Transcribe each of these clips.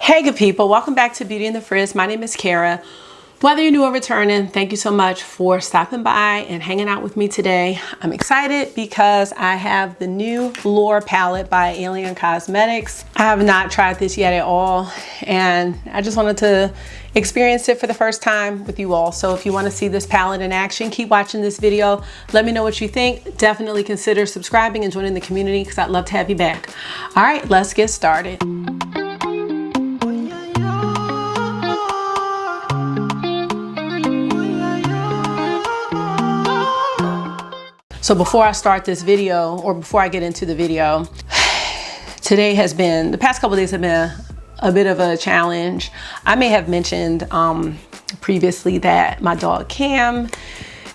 Hey good people, welcome back to Beauty in the Frizz. My name is Kara. Whether you're new or returning, thank you so much for stopping by and hanging out with me today. I'm excited because I have the new Lure palette by Alien Cosmetics. I have not tried this yet at all, and I just wanted to experience it for the first time with you all. So if you want to see this palette in action, keep watching this video. Let me know what you think. Definitely consider subscribing and joining the community because I'd love to have you back. All right, let's get started. So before I start this video, or before I get into the video, the past couple of days have been a bit of a challenge. I may have mentioned previously that my dog Cam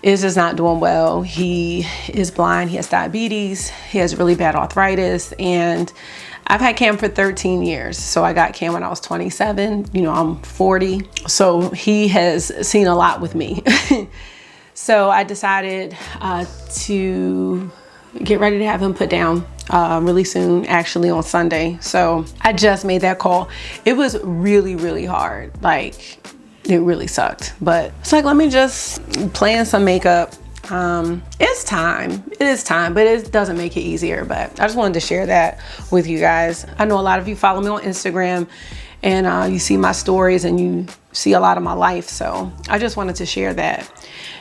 is just not doing well. He is blind, he has diabetes, he has really bad arthritis, and I've had Cam for 13 years. So I got Cam when I was 27, you know, I'm 40. So he has seen a lot with me. So I decided to get ready to have him put down really soon, actually on Sunday. So I just made that call. It was really, really hard. Like, it really sucked. But it's like, let me just play in some makeup. It's time. It is time, but it doesn't make it easier. But I just wanted to share that with you guys. I know a lot of you follow me on Instagram, and you see my stories and you see a lot of my life. So I just wanted to share that.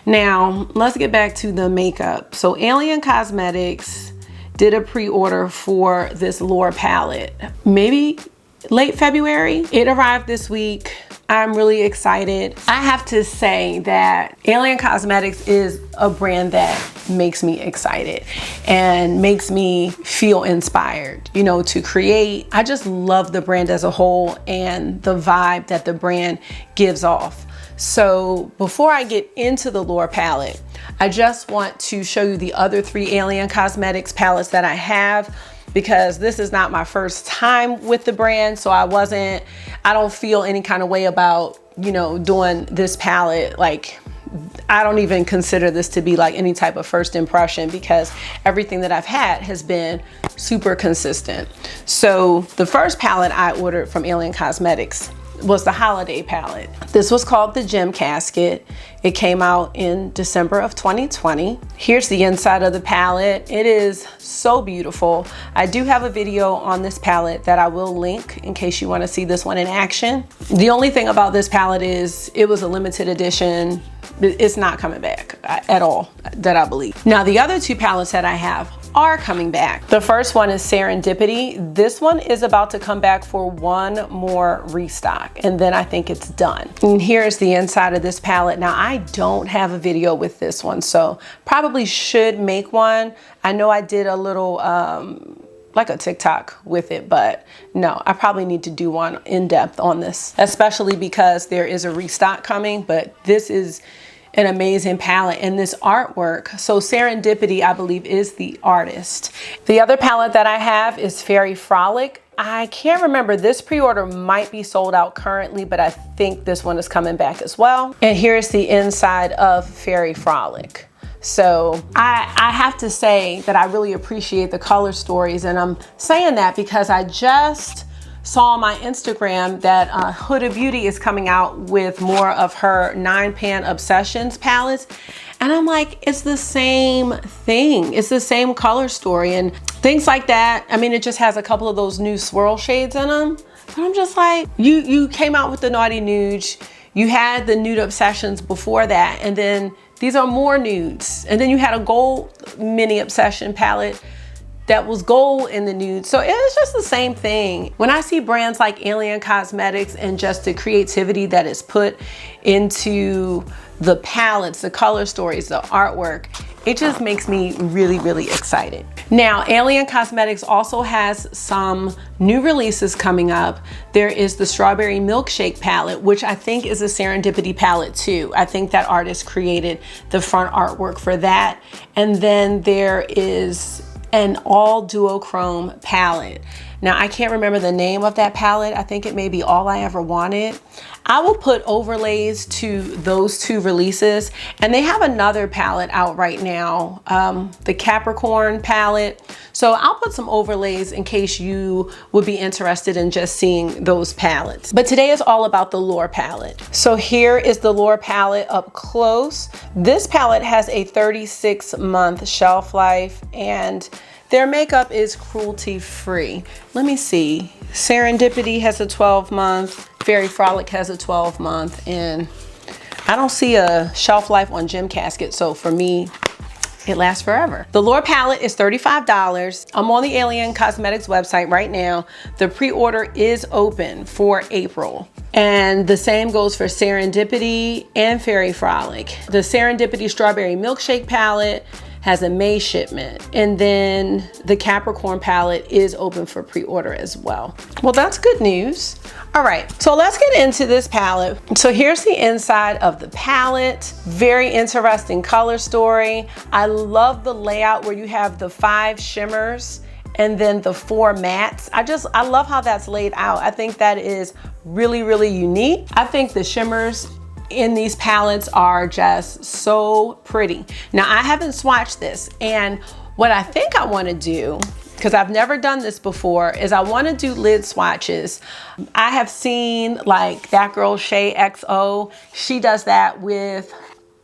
Now, let's get back to the makeup. So Alien Cosmetics did a pre-order for this Lure palette, maybe late February. It arrived this week. I'm really excited. I have to say that Alien Cosmetics is a brand that makes me excited and makes me feel inspired, you know, to create. I just love the brand as a whole and the vibe that the brand gives off. So before I get into the Lure palette, I just want to show you the other 3 Alien Cosmetics palettes that I have, because this is not my first time with the brand. So I don't feel any kind of way about, you know, doing this palette. Like, I don't even consider this to be like any type of first impression, because everything that I've had has been super consistent. So the first palette I ordered from Alien Cosmetics was the holiday palette. This was called the Gem Casket. It came out in December of 2020. Here's the inside of the palette. It is so beautiful. I do have a video on this palette that I will link in case you want to see this one in action. The only thing about this palette is it was a limited edition. It's not coming back at all, that I believe. Now, the other 2 palettes that I have are coming back. The first one is Serendipity. This one is about to come back for one more restock, and then I think it's done. And here's the inside of this palette. Now, I don't have a video with this one, so probably should make one. I know I did a little like a TikTok with it, but no, I probably need to do one in depth on this, especially because there is a restock coming. But this is an amazing palette, and this artwork. So Serendipity, I believe, is the artist. The other palette that I have is Fairy Frolic. I can't remember, this pre-order might be sold out currently, but I think this one is coming back as well. And here's the inside of Fairy Frolic. So I have to say that I really appreciate the color stories, and I'm saying that because I just saw on my Instagram that Huda Beauty is coming out with more of her 9-pan Obsessions palettes. And I'm like, it's the same thing. It's the same color story and things like that. I mean, it just has a couple of those new swirl shades in them. But I'm just like, you came out with the Naughty Nudes. You had the Nude Obsessions before that. And then these are more nudes. And then you had a gold mini obsession palette that was gold in the nude. So it's just the same thing. When I see brands like Alien Cosmetics and just the creativity that is put into the palettes, the color stories, the artwork, it just makes me really, really excited. Now, Alien Cosmetics also has some new releases coming up. There is the Strawberry Milkshake palette, which I think is a Serendipity palette too. I think that artist created the front artwork for that. And then there is an all duochrome palette. Now, I can't remember the name of that palette. I think it may be All I Ever Wanted. I will put overlays to those two releases, and they have another palette out right now, the Capricorn palette. So I'll put some overlays in case you would be interested in just seeing those palettes. But today is all about the Lure palette. So here is the Lure palette up close. This palette has a 36-month shelf life, and their makeup is cruelty-free. Let me see. Serendipity has a 12-month. Very Frolic has a 12-month, and I don't see a shelf life on Gem Casket, so for me, it lasts forever. The Lure palette is $35. I'm on the Alien Cosmetics website right now. The pre-order is open for April. And the same goes for Serendipity and Fairy Frolic. The Serendipity Strawberry Milkshake palette has a May shipment. And then the Capricorn palette is open for pre-order as well. Well, that's good news. All right, so let's get into this palette. So here's the inside of the palette. Very interesting color story. I love the layout where you have the 5 shimmers and then the 4 mattes. I love how that's laid out. I think that is really, really unique. I think the shimmers in these palettes are just so pretty. Now, I haven't swatched this, and what I think I want to do, because I've never done this before, is I want to do lid swatches. I have seen like that girl Shay XO, she does that with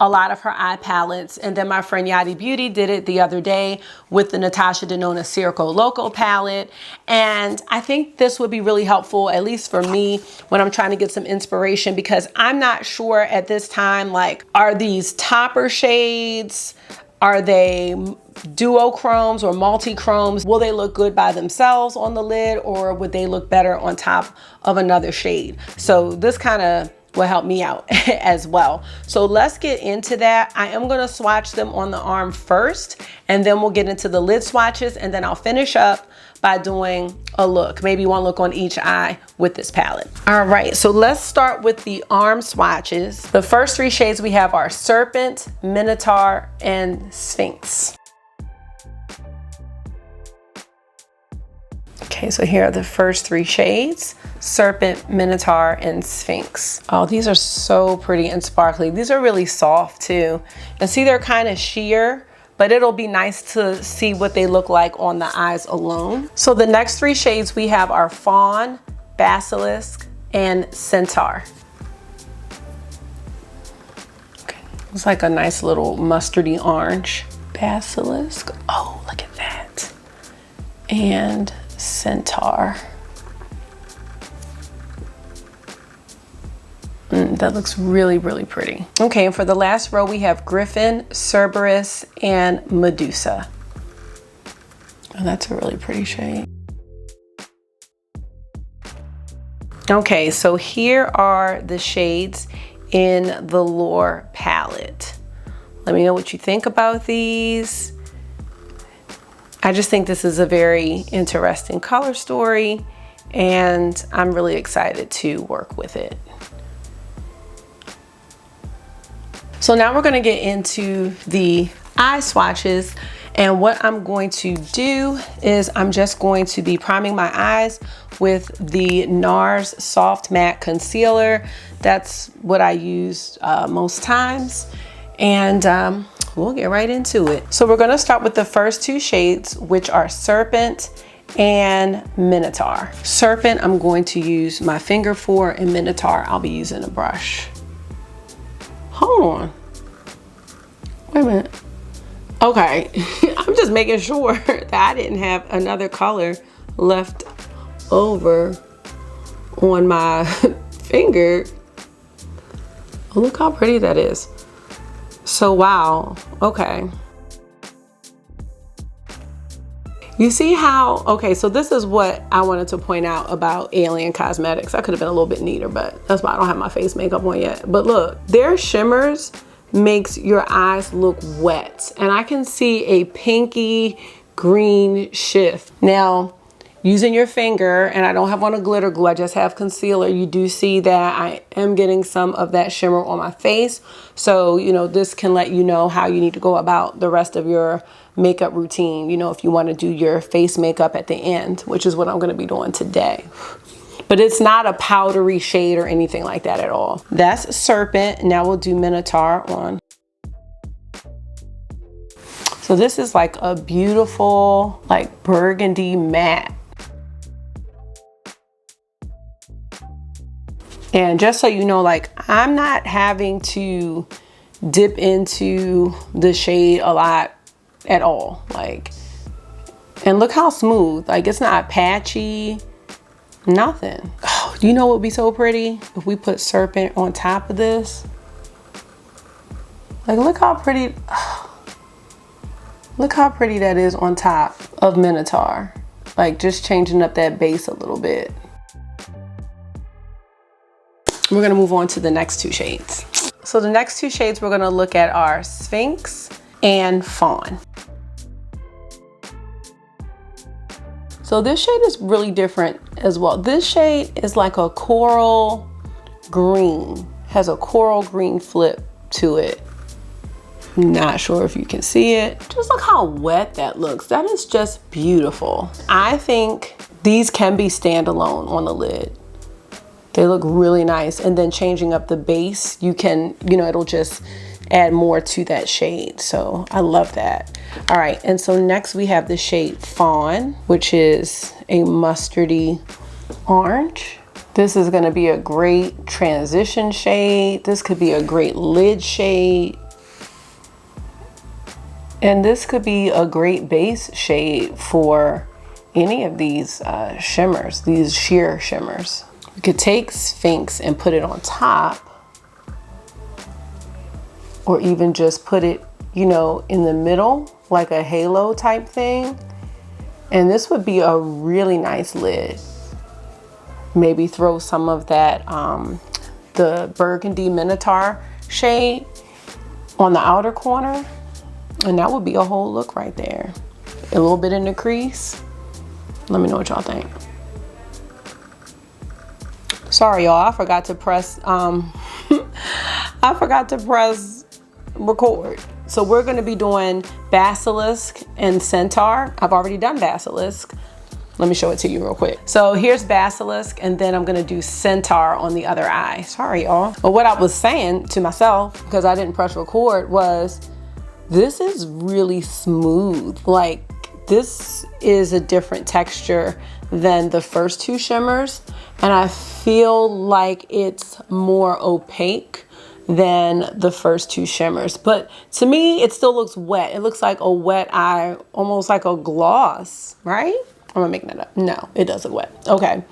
a lot of her eye palettes. And then my friend Yadi Beauty did it the other day with the Natasha Denona Circo Loco palette. And I think this would be really helpful, at least for me, when I'm trying to get some inspiration, because I'm not sure at this time, like, are these topper shades, are they duochromes or multi-chromes? Will they look good by themselves on the lid, or would they look better on top of another shade? So this kind of will help me out as well. So let's get into that. I am going to swatch them on the arm first, and then we'll get into the lid swatches, and then I'll finish up by doing a look, maybe one look on each eye with this palette. All right, so let's start with the arm swatches. The first 3 shades we have are Serpent, Minotaur, and Sphinx. Okay, so here are the first 3 shades: Serpent, Minotaur, and Sphinx. Oh, these are so pretty and sparkly. These are really soft too. And see, they're kind of sheer, but it'll be nice to see what they look like on the eyes alone. So the next 3 shades we have are Fawn, Basilisk, and Centaur. Okay, it's like a nice little mustardy orange. Basilisk, oh, look at that. And Centaur. That looks really, really pretty. Okay, and for the last row, we have Griffin, Cerberus, and Medusa. Oh, that's a really pretty shade. Okay, so here are the shades in the Lure palette. Let me know what you think about these. I just think this is a very interesting color story, and I'm really excited to work with it. So now we're gonna get into the eye swatches, and what I'm going to do is I'm just going to be priming my eyes with the NARS Soft Matte Concealer. That's what I use most times, and we'll get right into it. So we're gonna start with the first 2 shades, which are Serpent and Minotaur. Serpent, I'm going to use my finger for, and Minotaur, I'll be using a brush. Hold on. Wait a minute. Okay, I'm just making sure that I didn't have another color left over on my finger. Oh, look how pretty that is. So, wow, okay. You see how, okay, so this is what I wanted to point out about Alien Cosmetics. I could have been a little bit neater, but that's why I don't have my face makeup on yet. But look, their shimmers makes your eyes look wet. And I can see a pinky green shift. Now, using your finger, and I don't have on a glitter glue, I just have concealer, you do see that I am getting some of that shimmer on my face. So, you know, this can let you know how you need to go about the rest of your makeup routine, you know, if you want to do your face makeup at the end, which is what I'm going to be doing today. But it's not a powdery shade or anything like that at all. That's Serpent. Now we'll do Minotaur on. So this is like a beautiful, like burgundy matte. And just so you know, like I'm not having to dip into the shade a lot at all. Like, and look how smooth, like it's not patchy, nothing. Oh, you know what would be so pretty? If we put Serpent on top of this. Like look how pretty, look how pretty that is on top of Minotaur. Like just changing up that base a little bit. We're gonna move on to the next two shades. So the next two shades we're gonna look at are Sphinx and Fawn. So this shade is really different as well. This shade is like a coral green, has a coral green flip to it. Not sure if you can see it. Just look how wet that looks. That is just beautiful. I think these can be standalone on the lid. They look really nice. And then changing up the base, you can, you know, it'll just add more to that shade. So I love that. All right, and so next we have the shade Fawn, which is a mustardy orange. This is gonna be a great transition shade. This could be a great lid shade. And this could be a great base shade for any of these shimmers, these sheer shimmers. You could take Sphinx and put it on top, or even just put it, you know, in the middle, like a halo type thing. And this would be a really nice lid. Maybe throw some of that, the burgundy Minotaur shade on the outer corner. And that would be a whole look right there. A little bit in the crease. Let me know what y'all think. Sorry y'all, I forgot to press, I forgot to press record. So we're gonna be doing Basilisk and Centaur. I've already done Basilisk. Let me show it to you real quick. So here's Basilisk, and then I'm gonna do Centaur on the other eye. Sorry y'all. But what I was saying to myself, because I didn't press record, was this is really smooth. Like this is a different texture than the first two shimmers. And I feel like it's more opaque than the first two shimmers. But to me, it still looks wet. It looks like a wet eye, almost like a gloss, right? Am I making that up? No, it does look wet. Okay.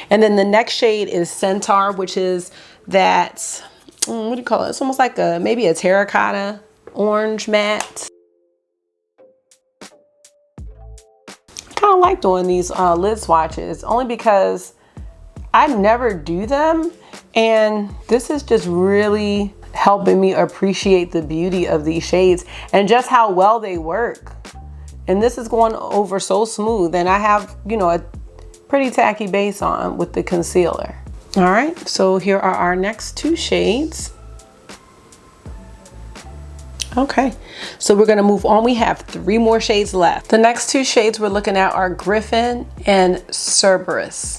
And then the next shade is Centaur, which is that, what do you call it? It's almost like maybe a terracotta orange matte. I kind of like doing these lid swatches only because I never do them, and this is just really helping me appreciate the beauty of these shades and just how well they work. And this is going over so smooth, and I have, you know, a pretty tacky base on with the concealer. All right, so here are our next two shades. Okay, so we're gonna move on. We have 3 more shades left. The next two shades we're looking at are Griffin and Cerberus.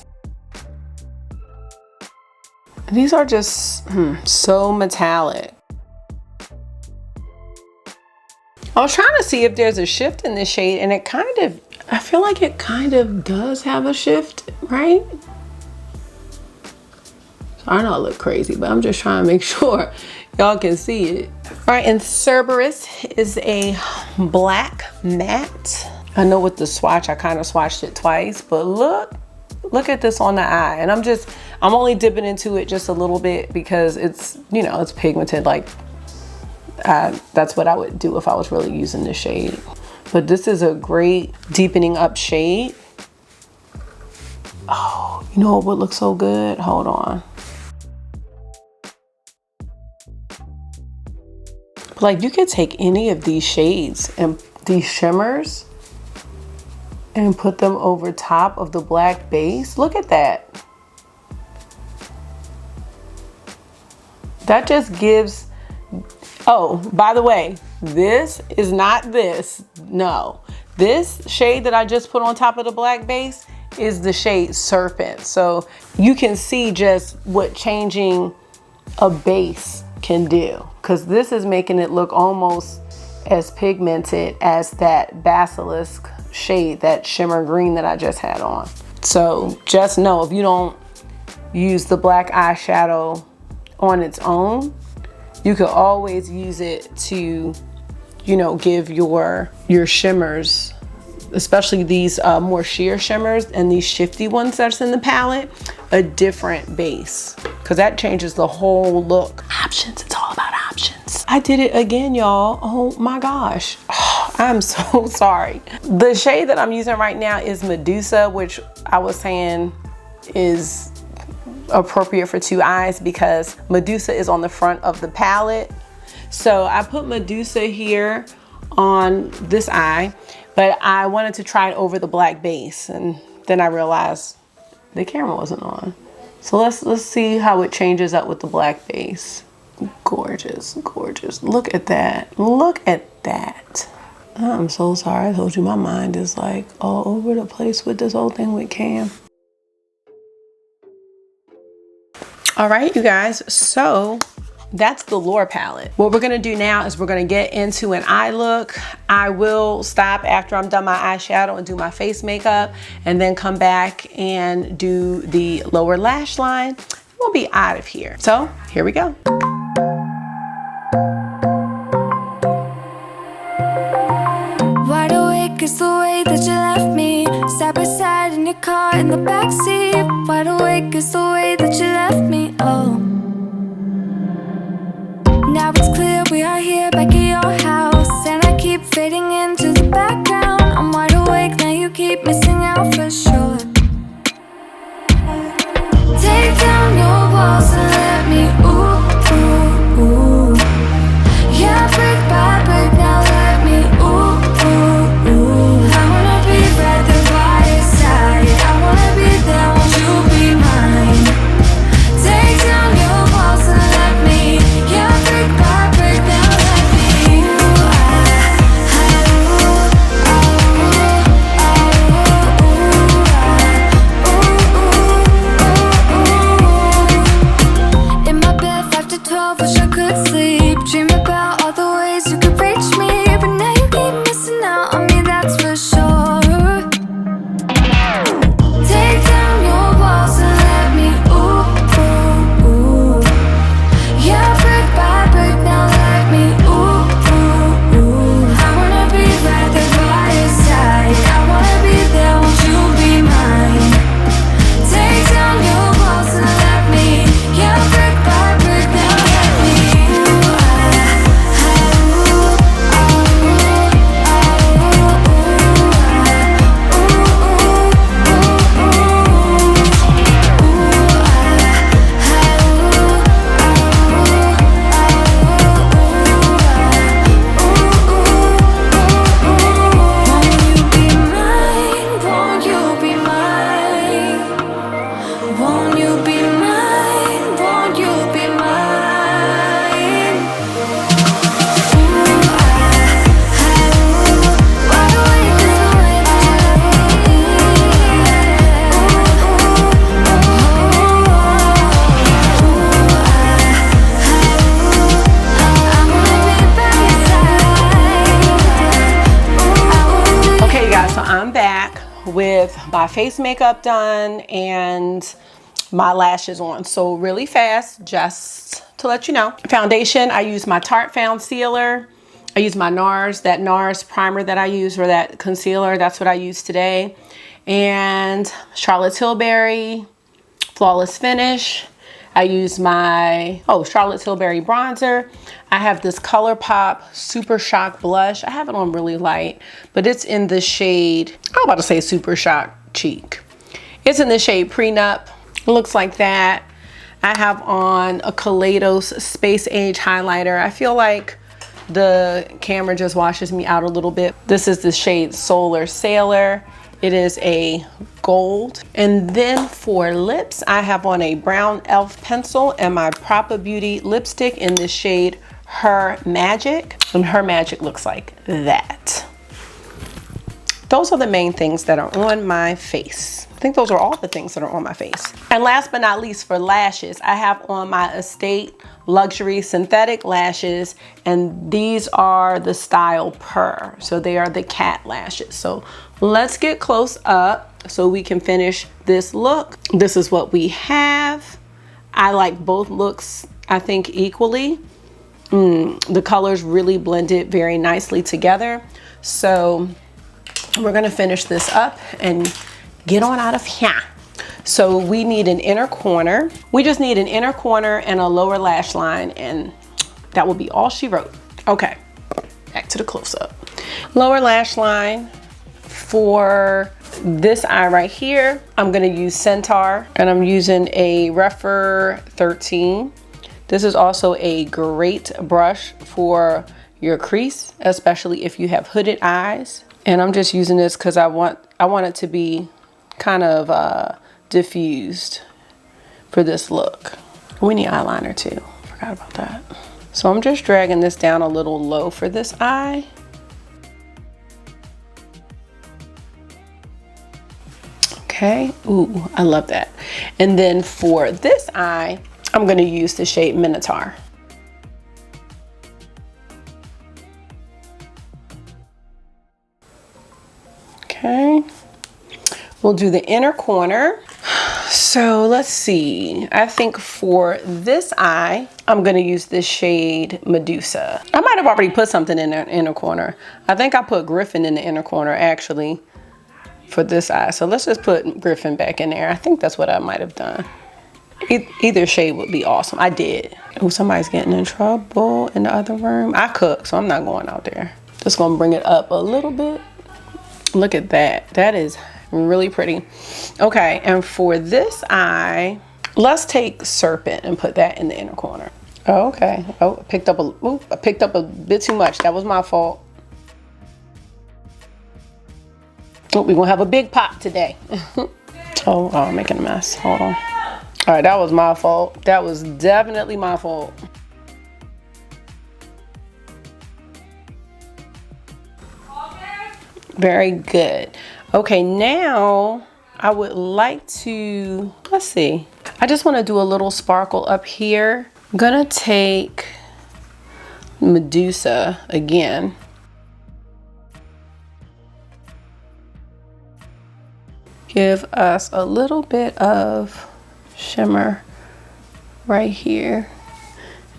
These are just so metallic. I was trying to see if there's a shift in this shade, and it kind of, I feel like it kind of does have a shift, right? So I know I look crazy, but I'm just trying to make sure y'all can see it. All right, and Cerberus is a black matte. I know with the swatch, I kind of swatched it twice, but look at this on the eye. And I'm only dipping into it just a little bit because it's, you know, it's pigmented. Like that's what I would do if I was really using this shade. But this is a great deepening up shade. Oh, you know what would look so good? Hold on. Like you could take any of these shades and these shimmers and put them over top of the black base. Look at that. That just gives, oh, by the way, this is not this. no. This shade that I just put on top of the black base is the shade Serpent. So you can see just what changing a base can do, because this is making it look almost as pigmented as that Basilisk shade, that shimmer green that I just had on. So just know, if you don't use the black eyeshadow on its own, you could always use it to, you know, give your shimmers, especially these more sheer shimmers and these shifty ones that's in the palette, a different base, because that changes the whole look. Options, it's all about options. I did it again, y'all. Oh my gosh. Oh, I'm so sorry. The shade that I'm using right now is Medusa, which I was saying is appropriate for two eyes because Medusa is on the front of the palette. So I put Medusa here on this eye, but I wanted to try it over the black base, and then I realized the camera wasn't on. So let's see how it changes up with the black base. Gorgeous, gorgeous. Look at that. Look at that. I'm so sorry. I told you my mind is like all over the place with this whole thing with Cam. All right, you guys, so that's the Lure palette. What we're gonna do now is we're gonna get into an eye look. I will stop after I'm done my eyeshadow and do my face makeup, and then come back and do the lower lash line. We'll be out of here. So here we go. Wide awake is the way that you left me, side by side in your car in the backseat. Wide awake is the way that you left me, oh. Now it's clear we are here back at your house, and I keep fading into the background. I'm wide awake, now you keep missing out for sure. Take down your walls and let me, ooh, ooh, ooh. Yeah, brick by brick, now let me, ooh, ooh, ooh. I wanna be right there by your side, I wanna be there, won't you be mine? Take down your walls and let me, yeah, brick by brick, now let me, ooh, in my bed 5 to 12, wish I could sleep. Dream about all the ways you could reach me, but now you keep missing out on me, that's for sure. Take down your walls and let me, ooh, ooh, ooh. Yeah, brick by brick, now let me, ooh, ooh, ooh. I wanna be right there by your side, I wanna be there, won't you be mine? Take down your walls and let me, yeah, brick by brick, now let me, ooh, won't you be mine? Won't you be mine? Won't you be mine? Wide awake is the way that you left me. I wanna be by your side. Okay, you guys, so I'm back with my face makeup done and my lashes on. So really fast, just to let you know. Foundation, I use my Tarte Found Sealer. I use my NARS, that NARS primer that I use, or that concealer, that's what I use today. And Charlotte Tilbury Flawless Finish. I use my, Charlotte Tilbury bronzer. I have this ColourPop Super Shock blush. I have it on really light, but it's in the shade, I'm about to say Super Shock Cheek. It's in the shade Prenup. It looks like that. I have on a Kaleidos Space Age highlighter. I feel like the camera just washes me out a little bit. This is the shade Solar Sailor. It is a gold. And then for lips, I have on a brown e.l.f. pencil and my Propa Beauty lipstick in the shade Her Magic. And Her Magic looks like that. those are the main things that are on my face. I think those are all the things that are on my face. And last but not least, for lashes, I have on my Estate Luxury Synthetic Lashes, and these are the style Purr. So they are the cat lashes. So let's get close up so we can finish this look. This is what we have. I like both looks, I think, equally. The colors really blended very nicely together. So we're gonna finish this up and get on out of here. So we need an inner corner. We just need an inner corner and a lower lash line, and that will be all she wrote. Okay, back to the close-up. Lower lash line for this eye right here. I'm gonna use Centaur, and I'm using a Refer 13. This is also a great brush for your crease, especially if you have hooded eyes. And I'm just using this because I want it to be kind of diffused for this look. We need eyeliner too. Forgot about that. So I'm just dragging this down a little low for this eye. Okay. Ooh, I love that. And then for this eye, I'm going to use the shade Minotaur. Okay. We'll do the inner corner. So let's see. I think for this eye, I'm going to use this shade Medusa. I might have already put something in the inner corner. I think I put Griffin in the inner corner actually for this eye. So let's just put Griffin back in there. I think that's what I might have done. Either shade would be awesome. I did. Oh, somebody's getting in trouble in the other room. I cook, so I'm not going out there. Just gonna bring it up a little bit. Look at that. That is really pretty. Okay, and for this eye, let's take Serpent and put that in the inner corner. Oh, okay. Oh, I picked up a bit too much. That was my fault. Oh, we're gonna have a big pop today. Oh, I'm making a mess. Hold on. All right, that was my fault. That was definitely my fault. Very good. Okay, now I would like to, let's see. I just want to do a little sparkle up here. I'm gonna take Medusa again. Give us a little bit of shimmer right here.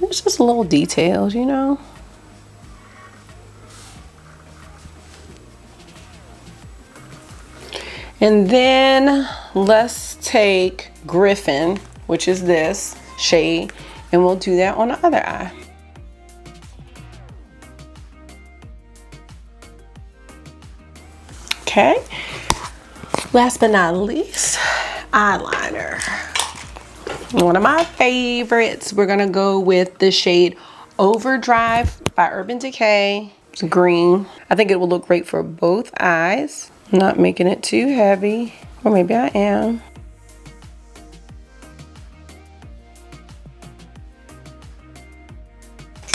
It's just little details, you know. And then let's take Griffin, which is this shade, and we'll do that on the other eye. Okay. Last but not least, eyeliner. One of my favorites. We're gonna go with the shade Overdrive by Urban Decay. It's green. I think it will look great for both eyes. I'm not making it too heavy, or maybe I am.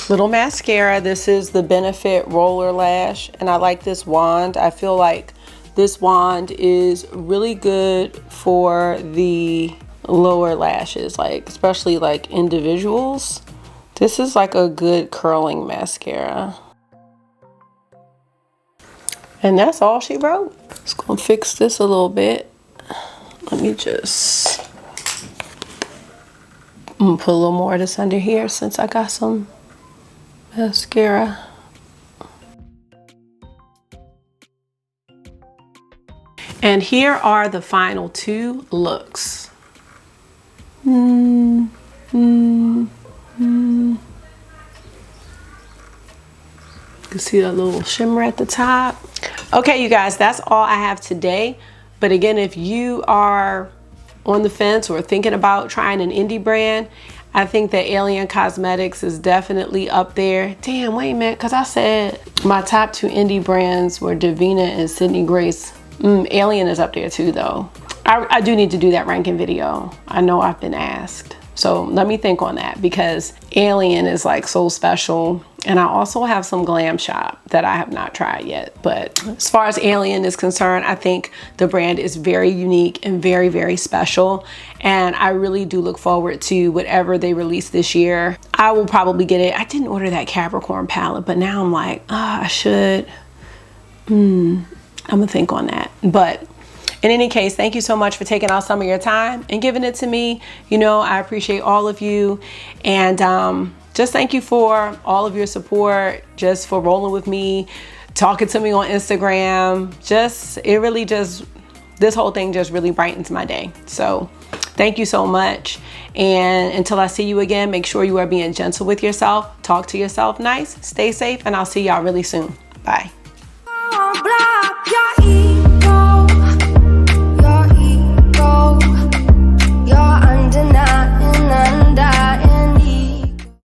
Little mascara. This is the Benefit Roller Lash, and I like this wand. I feel like this wand is really good for the lower lashes, like especially like individuals. This is like a good curling mascara. And that's all she wrote. Just gonna fix this a little bit. Let me just put a little more of this under here since I got some mascara. And here are the final two looks. You can see that little shimmer at the top. Okay, you guys, that's all I have today. But again, if you are on the fence or thinking about trying an indie brand, I think that Alien Cosmetics is definitely up there. Damn, wait a minute, because I said my top two indie brands were Davina and Sydney Grace. Alien is up there too, though. I do need to do that ranking video. I know I've been asked. So let me think on that, because Alien is like so special. And I also have some Glam Shop that I have not tried yet. But as far as Alien is concerned, I think the brand is very unique and very, very special. And I really do look forward to whatever they release this year. I will probably get it. I didn't order that Capricorn palette, but now I'm like, I should. I'm gonna think on that. But in any case, thank you so much for taking out some of your time and giving it to me. You know, I appreciate all of you. And just thank you for all of your support, just for rolling with me, talking to me on Instagram. This whole thing just really brightens my day. So thank you so much. And until I see you again, make sure you are being gentle with yourself. Talk to yourself nice, stay safe, and I'll see y'all really soon. Bye. Blah.